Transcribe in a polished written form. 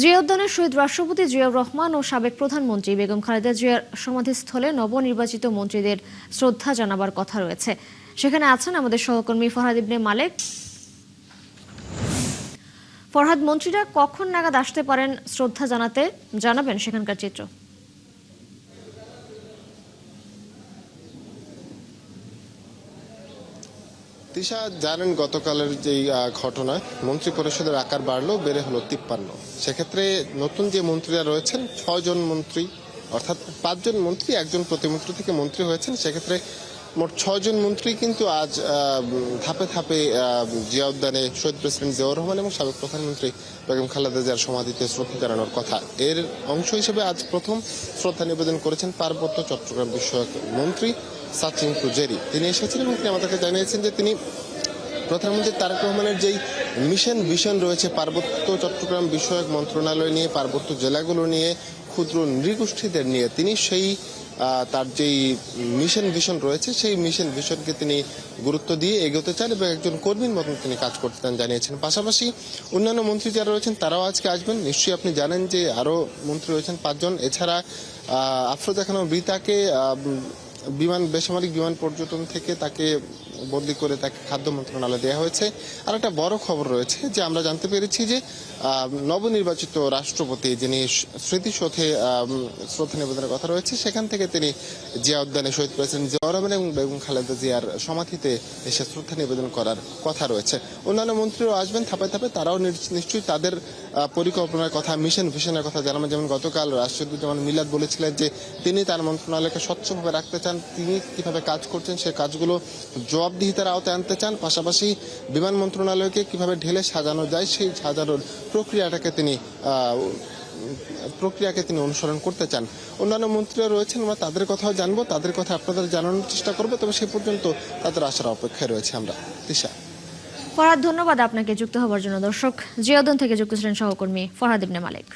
জিয়া উদ্যানে শহীদ রাষ্ট্রপতি জিয়াউর রহমান ও সাবেক প্রধানমন্ত্রী বেগম খালেদা জিয়ার সমাধিস্থলে নবনির্বাচিত মন্ত্রীদের শ্রদ্ধা জানাবার কথা রয়েছে। সেখানে আছেন আমাদের সহকর্মী ফরহাদ ইবনে মালেক। ফরহাদ, মন্ত্রীরা কখন নাগাদ আসতে পারেন শ্রদ্ধা জানাতে, জানাবেন সেখানকার চিত্র। তিশা জানেন, গতকালের যেই ঘটনা, মন্ত্রী পরিষদের আকার বাড়লো, বেড়ে হলো 53। সেক্ষেত্রে নতুন যে মন্ত্রীরা রয়েছেন 6 জন মন্ত্রী, অর্থাৎ 5 জন মন্ত্রী, একজন প্রতিমন্ত্রী থেকে মন্ত্রী হয়েছেন। সেক্ষেত্রে মোট 6 জন মন্ত্রী কিন্তু আজ ধাপে ধাপে জিয়া উদ্যানে শহীদ প্রেসিডেন্ট জিয়াউর রহমান এবং সাবেক প্রধানমন্ত্রী বেগম খালেদা জিয়ার সমাধিতে শ্রদ্ধা জানানোর কথা। এর অংশ হিসেবে আজ প্রথম শ্রদ্ধা নিবেদন করেছেন পার্বত্য চট্টগ্রাম বিষয়ক মন্ত্রী সাচিন টুজেরি। তিনি এসেছিলেন এবং তিনি আমাদেরকে জানিয়েছেন যে তিনি প্রধানমন্ত্রী তারেক রহমানের যেই মিশন ভিশন রয়েছে পার্বত্য চট্টগ্রাম বিষয়ক মন্ত্রণালয় নিয়ে, পার্বত্য জেলাগুলো নিয়ে, ক্ষুদ্র নৃগোষ্ঠীদের নিয়ে, তিনি সেই তার যেই মিশন ভিশন রয়েছে সেই মিশন ভিশনকে তিনি গুরুত্ব দিয়ে এগোতে চান এবং একজন কর্মীর মতন তিনি কাজ করতে চান জানিয়েছেন। পাশাপাশি অন্যান্য মন্ত্রী যারা রয়েছেন তারাও আজকে আসবেন। নিশ্চয়ই আপনি জানেন যে আরও মন্ত্রী রয়েছেন 5 জন। এছাড়া আফরোজা খানম রিতাকে বেসামরিক বিমান পর্যটন থেকে তাকে বদলি করে তাকে খাদ্য মন্ত্রণালয় দেওয়া হয়েছে। আর একটা বড় খবর রয়েছে যে আমরা জানতে পেরেছি যে নবনির্বাচিত রাষ্ট্রপতি যিনি স্মৃতিসৌধে শ্রদ্ধা নিবেদনের কথা রয়েছে, সেখান থেকে তিনি জিয়া উদ্যানে শহীদ প্রেসিডেন্ট জিয়াউর রহমান এবং বেগম খালেদা জিয়ার সমাধিতে এসে শ্রদ্ধা নিবেদন করার কথা রয়েছে। অন্যান্য মন্ত্রীরাও আসবেন ধাপে ধাপে, তারাও নিশ্চয়ই তাদের পরিকল্পনার কথা, মিশন ভিশনের কথা জানাবেন। যেমন গতকাল রাষ্ট্রপতি মিলাদ বলেছিলেন যে তিনি তার মন্ত্রণালয়কে স্বচ্ছভাবে রাখতে চান, তিনি কিভাবে কাজ করছেন সেই কাজগুলো জবাবদিহিতার আওতায় আনতে চান। পাশাপাশি বিমান মন্ত্রণালয়কে কিভাবে ঢেলে সাজানো যায় সেই সাজানোর প্রক্রিয়াকে তিনি অনুসরণ করতে চান। অন্যান্য মন্ত্রীরা রয়েছেন, আমরা তাদের কথাও জানবো, তাদের কথা আপনাদের জানানোর চেষ্টা করবো। তবে সে পর্যন্ত তাদের আসার অপেক্ষায় রয়েছে আমরা। তিশা। ফরহাদ, ধন্যবাদ আপনাকে যুক্ত হওয়ার জন্য। দর্শক, জিয়া উদ্যান থেকে যুক্ত ছিলেন সহকর্মী ফরহাদ ইবনে মালেক।